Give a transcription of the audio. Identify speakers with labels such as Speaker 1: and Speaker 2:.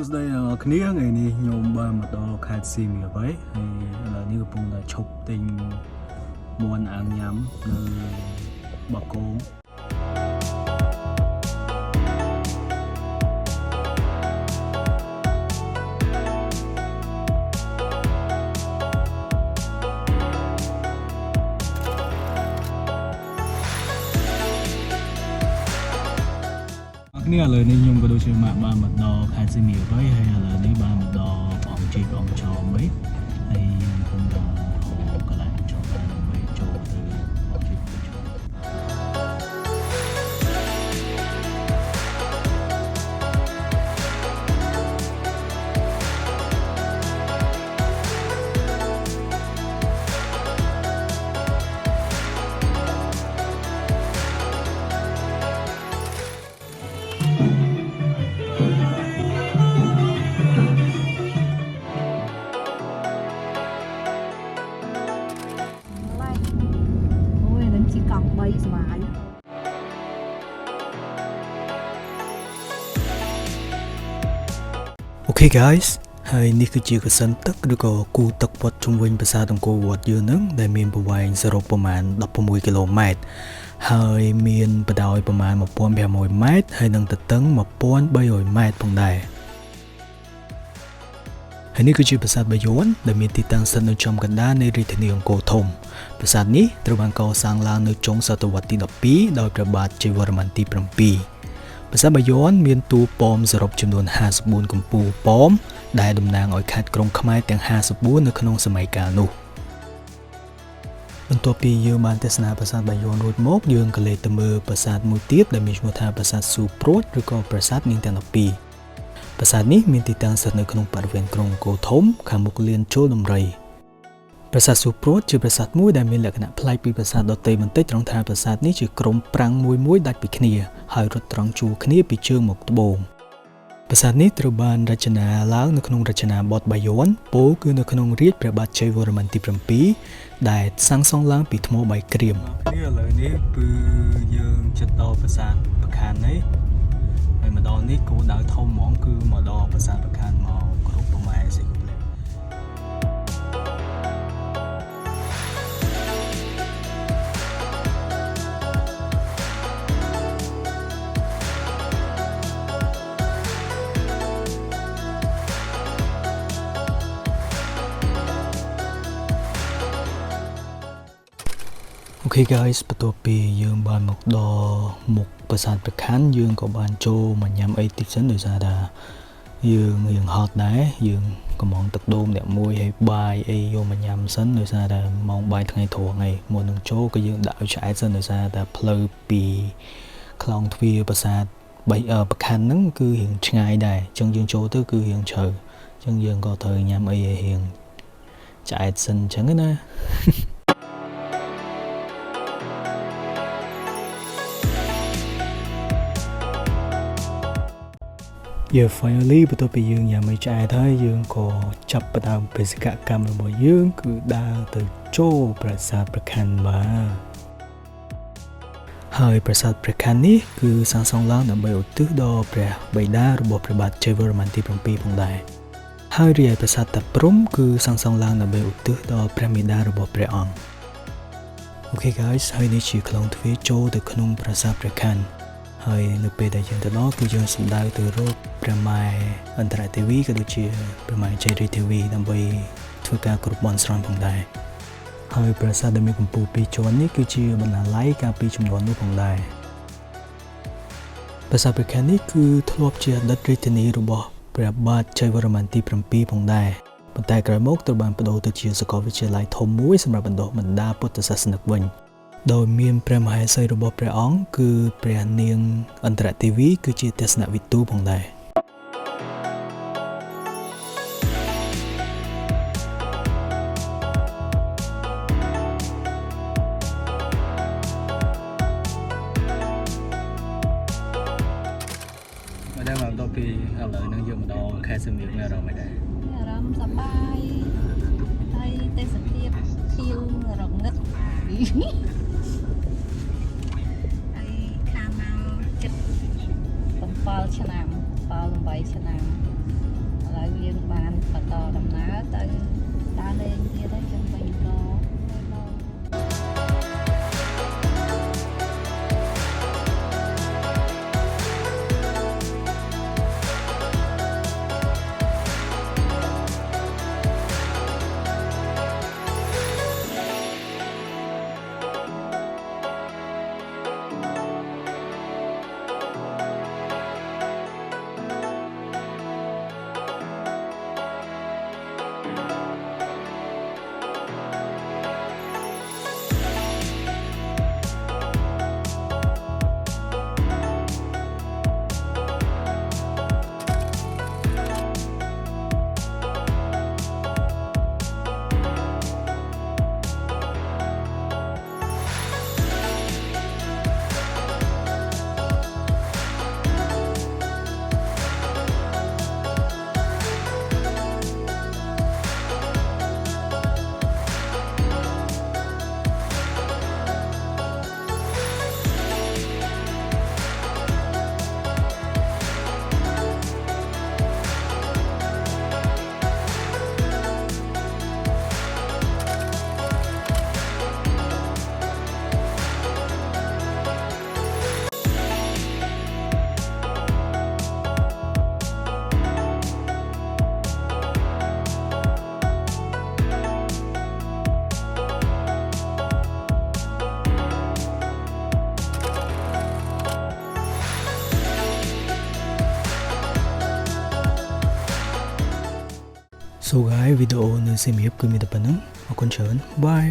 Speaker 1: សួស្តីគ្នាថ្ងៃនេះខ្ញុំបានមកដល់ខេត្តសៀមរាបហើយឥឡូវនេះកំពុងតែឈប់ទិញមាន់អាំងញ៉ាំនៅបាគងគ្នាឥឡូវនេះខ្ញុំក៏ដូចជាបានមកដល់ខេត្តសៀមរាបហើយឥឡូវនេះបានមកដល់បងជីកបងចោមវិញហើយខ្ញុំកំពុងតែកន្លែងចោមដើម្បីចូលទៅបងជីកបងចោមOkay guys ហើយនេះគឺជាកសិនទឹកឬក៏គូទឹកវត្តជុំវិញប្រាសាទអង្គរវត្តយើងនឹងដែលមានប្រវែងសរុបប្រមាណ16គីឡូម៉ែត្រហើយមានបដោយប្រមាណ1500ម៉ែត្រហើយនឹងទទឹង1300ម៉ែត្រផងដែរហើយនេះគឺជាប្រាសាទបាយ័នដែលមានទីតាំងស្ថិតនៅចំកណ្ដាលនៃរាជធានីអង្គរធំប្រាសាទនេះត្រូវបានកសាងឡើងនៅចុងសតវត្សទី12ដោយព្រះបាទជ័យវរ្ម័នទី7ប្រាសាទបាយ័នមានតួប៉មសរុបចំនួន54កំពូលប៉មដែលតំណាងឲ្យខេត្តក្រុងខ្មែរទាំង54នៅក្នុងសម័យកាលនោះបន្ទាប់ពីយើងបានទស្សនាប្រាសាទបាយ័នរួចមកយើងក៏លេចទៅមើលប្រាសាទមួយទៀតដែលមានឈ្មោះថាប្រាសាទស៊ូព្រួតឬក៏ប្រាសាទនាងទាំង12ប្រាសាទនេះមានទីតាំងស្ថិតនៅក្នុងបរិវេណក្រុងអង្គរធំខាងមុខលានចូលដំរីប្រាសាទស៊ូព្រួតជាប្រាសាទមួយដែលមានលក្ខណៈប្លែកពីប្រាសាទដទៃបន្តិចត្រង់ថាប្រាសាទនេះជាក្រុមប្រាំងមួយដាច់ពីគ្នាហើយរត់ត្រង់ជួរគ្នាពីជើងមកត្បូងប្រាសាទនេះត្រូវបានរចនាឡើងនៅក្នុងរចនាបថបាយ័នពោលគឺនៅក្នុងរាជព្រះបាទជ័យវរ្ម័នទី7ដែលសាងសង់ឡើងពីថ្មបាយក្រៀមនេះឥឡូវនេះគឺយើងជិតដល់ប្រាសាទប្រខាននេះហើយមកដល់នេះគោលដៅធំហ្មងគឺមកដល់ប្រាសាទប្រខានមកគ្រប់ប្រម៉ែសិអូខេ guys បន្ទាប់ពីយើងបានមកដល់មុខប្រាសាទប្រខានយើងក៏បានចូលមកញ៉ាំអីតិចសិនដោយសារថាយើងហត់ដែរយើងកំងទឹកដូងអ្នកមួយហើយបាយអីយកមកញ៉ាំសិនដោយសារតែម៉ោងបាយថ្ងៃត្រង់ហើយមុននឹងចូលក៏យើងដាក់ឲ្យឆ្អែតសិនដោយសារតែផ្លូវពីខ្លងទ្វារប្រាសាទប្រខានហ្នឹងគឺរៀងឆ្ងាយដែរអញ្ចឹងយើងចូលទៅគឺរៀងជ្រៅអញ្ចឹងយើងក៏ត្រូវញ៉ាំអីឲ្យរៀងឆ្អែតសិនអញ្ចឹងណាfinally បន្ទាប់ពីយើងញ៉ាំអីឆ្អែតហើយយើងក៏ចាប់ផ្ដើមបេសកកម្មរបស់យើងគឺដើរទៅចូលប្រាសាទប្រខានបាទហើយប្រាសាទប្រខាននេះគឺសាងសង់ឡើងដើម្បីឧទ្ទិសដល់ព្រះបិតារបស់ព្រះបាទជ័យវរ្ម័នទី7ផងដែរហើយរីឯប្រាសាទតាព្រំគឺសាងសង់ឡើងដើម្បីឧទ្ទិសដល់ព្រះមេដារបស់ព្រះអង្គអូខេ guys ហើយនេះជាខ្លងទ្វារចូលទៅក្នុងប្រាសាទប្រខានហើយនៅពេលដែលយើងទៅដល់គឺយើងសម្ដៅទៅរកព្រះម៉ែអន្តរទេវីក៏ដូចជាព្រះម៉ែជ័យរាជទេវីដើម្បីធ្វើការគោរពបន់ស្រន់ផងដែរហើយប្រាសាទដែលមានកំពូល2ជាន់នេះគឺជាបណ្ណាល័យកាលពីជំនាន់នោះផងដែរប្រាសាទព្រះខ័ននេះគឺធ្លាប់ជាអតីតរាជធានីរបស់ព្រះបាទជ័យវរ្ម័នទី7ផងដែរប៉ុន្តែក្រោយមកត្រូវបានប្តូរទៅជាសាកលវិទ្យាល័យធំមួយសម្រាប់បណ្ដុះបណ្ដាលពុទ្ធសាសនិកវិញដោយមានព្រះមហេសីរបស់ព្រះអង្គគឺព្រះនាងអន្តរទេវីគឺជាទស្សនវិទូផងដែរមកដល់បន្ទាប់ពីឥឡូវនឹងយើងមកដល់ខេត្តសៀមរាបមានអារម្មណ៍មិនដែរ
Speaker 2: អារម្មណ៍សប្បាយហើយទេសភាពខៀវរងឹតហើយខាងមកចិត្ត7 ឆ្នាំ 8 ឆ្នាំ
Speaker 1: So guys វីដេអូនៅសៀមរាបគឺមានតែប៉ុណ្្នឹងអរគុណច្រើនបាយ